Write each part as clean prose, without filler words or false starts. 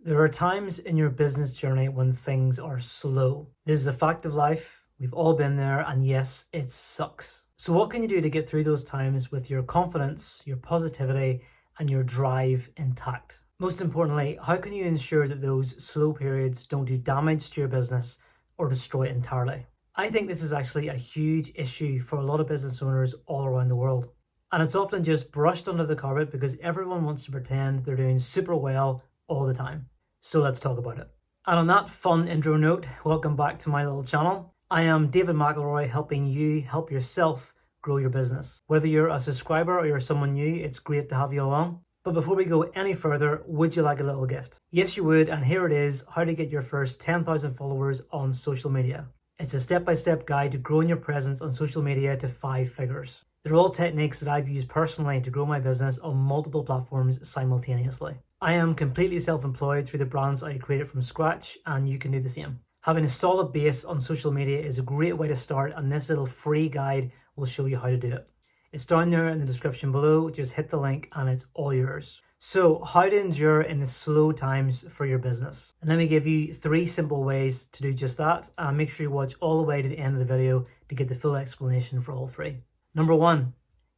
There are times in your business journey when things are slow. This is a fact of life. We've all been there, and yes, it sucks. So what can you do to get through those times with your confidence, your positivity, and your drive intact? Most importantly, how can you ensure that those slow periods don't do damage to your business or destroy it entirely? I think this is actually a huge issue for a lot of business owners all around the world. And it's often just brushed under the carpet because everyone wants to pretend they're doing super well all the time. So let's talk about it. And on that fun intro note, welcome back to my little channel. I am David McElroy, helping you help yourself grow your business. Whether you're a subscriber or you're someone new, it's great to have you along. But before we go any further, would you like a little gift? Yes, you would, and here it is, how to get your first 10,000 followers on social media. It's a step-by-step guide to growing your presence on social media to 5 figures. They're all techniques that I've used personally to grow my business on multiple platforms simultaneously. I am completely self-employed through the brands I created from scratch, and you can do the same. Having a solid base on social media is a great way to start, and this little free guide will show you how to do it. It's down there in the description below. Just hit the link and it's all yours. So how to endure in the slow times for your business. And let me give you 3 simple ways to do just that, and make sure you watch all the way to the end of the video to get the full explanation for all 3. Number 1,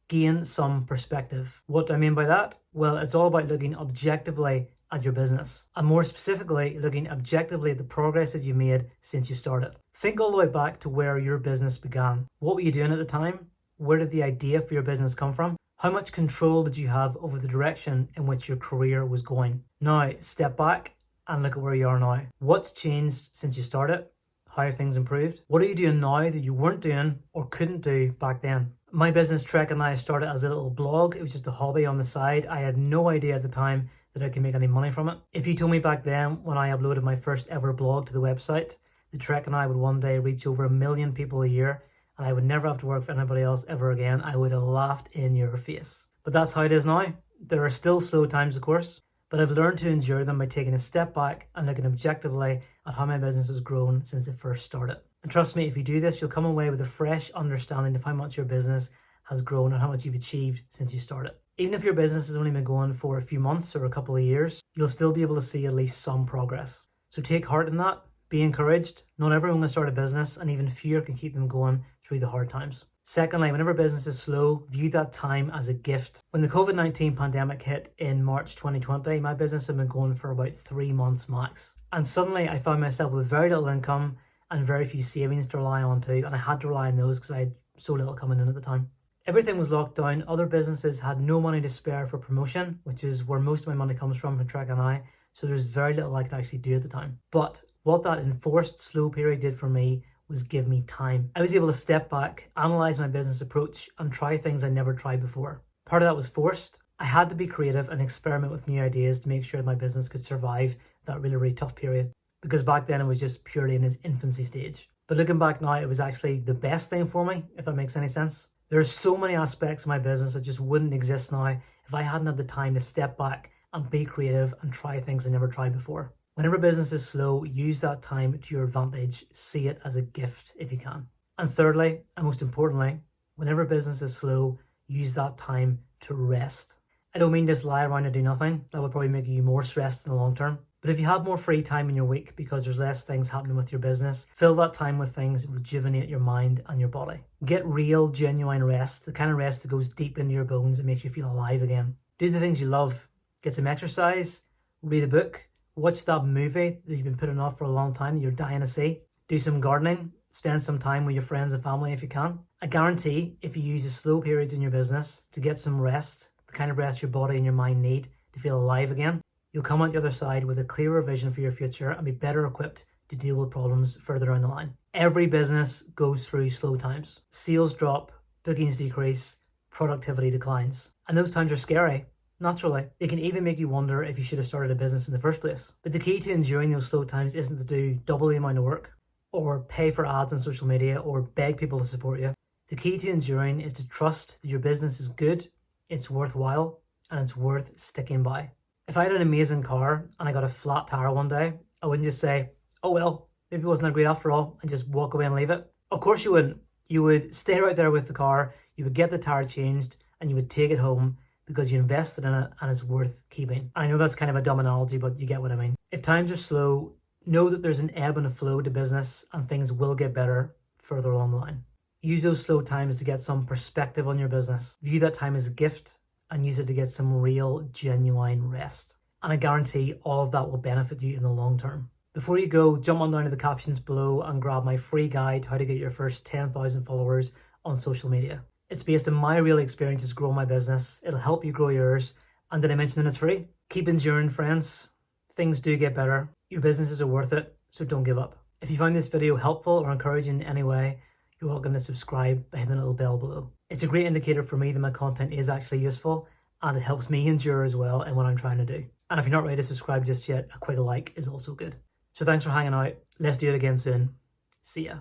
gain some perspective. What do I mean by that? Well, it's all about looking objectively at your business, and more specifically, looking objectively at the progress that you made since you started. Think all the way back to where your business began. What were you doing at the time? Where did the idea for your business come from? How much control did you have over the direction in which your career was going? Now, step back and look at where you are now. What's changed since you started? How have things improved? What are you doing now that you weren't doing or couldn't do back then? My business, Trek and I, started as a little blog. It was just a hobby on the side. I had no idea at the time that I could make any money from it. If you told me back then, when I uploaded my first ever blog to the website, that Trek and I would one day reach over 1 million people a year, and I would never have to work for anybody else ever again, I would have laughed in your face. But that's how it is now. There are still slow times, of course, but I've learned to endure them by taking a step back and looking objectively at how my business has grown since it first started. And trust me, if you do this, you'll come away with a fresh understanding of how much your business has grown and how much you've achieved since you started. Even if your business has only been going for a few months or a couple of years, you'll still be able to see at least some progress. So take heart in that, be encouraged. Not everyone can start a business, and even fewer can keep them going through the hard times. Secondly, whenever business is slow, view that time as a gift. When the COVID-19 pandemic hit in March 2020, my business had been going for about 3 months max. And suddenly I found myself with very little income and very few savings to rely on too, and I had to rely on those because I had so little coming in at the time. Everything was locked down. Other businesses had no money to spare for promotion, which is where most of my money comes from Trek and I, so there's very little I could actually do at the time. But what that enforced slow period did for me was give me time. I was able to step back, analyze my business approach, and try things I never tried before. Part of that was forced. I had to be creative and experiment with new ideas to make sure my business could survive that really, really tough period. Because back then it was just purely in its infancy stage. But looking back now, it was actually the best thing for me, if that makes any sense. There are so many aspects of my business that just wouldn't exist now if I hadn't had the time to step back and be creative and try things I never tried before. Whenever business is slow, use that time to your advantage. See it as a gift if you can. And thirdly, and most importantly, whenever business is slow, use that time to rest. I don't mean just lie around and do nothing. That would probably make you more stressed in the long term. But if you have more free time in your week because there's less things happening with your business, fill that time with things that rejuvenate your mind and your body. Get real, genuine rest, the kind of rest that goes deep into your bones and makes you feel alive again. Do the things you love. Get some exercise, read a book, watch that movie that you've been putting off for a long time that you're dying to see. Do some gardening, spend some time with your friends and family if you can. I guarantee if you use the slow periods in your business to get some rest, the kind of rest your body and your mind need to feel alive again, you'll come out the other side with a clearer vision for your future and be better equipped to deal with problems further down the line. Every business goes through slow times. Sales drop, bookings decrease, productivity declines. And those times are scary, naturally. They can even make you wonder if you should have started a business in the first place. But the key to enduring those slow times isn't to do double the amount of work, or pay for ads on social media, or beg people to support you. The key to enduring is to trust that your business is good, it's worthwhile, and it's worth sticking by. If I had an amazing car and I got a flat tire one day, I wouldn't just say, oh well, maybe it wasn't that great after all, and just walk away and leave it. Of course you wouldn't. You would stay right there with the car, you would get the tire changed, and you would take it home because you invested in it and it's worth keeping. I know that's kind of a dumb analogy, but you get what I mean. If times are slow, know that there's an ebb and a flow to business and things will get better further along the line. Use those slow times to get some perspective on your business. View that time as a gift and use it to get some real, genuine rest. And I guarantee all of that will benefit you in the long term. Before you go, jump on down to the captions below and grab my free guide, How to Get Your First 10,000 Followers on Social Media. It's based on my real experiences growing my business. It'll help you grow yours. And did I mention that it's free? Keep enduring, friends. Things do get better. Your businesses are worth it, so don't give up. If you found this video helpful or encouraging in any way, you're welcome to subscribe by hitting the little bell below. It's a great indicator for me that my content is actually useful, and it helps me endure as well in what I'm trying to do. And if you're not ready to subscribe just yet, a quick like is also good. So thanks for hanging out. Let's do it again soon. See ya.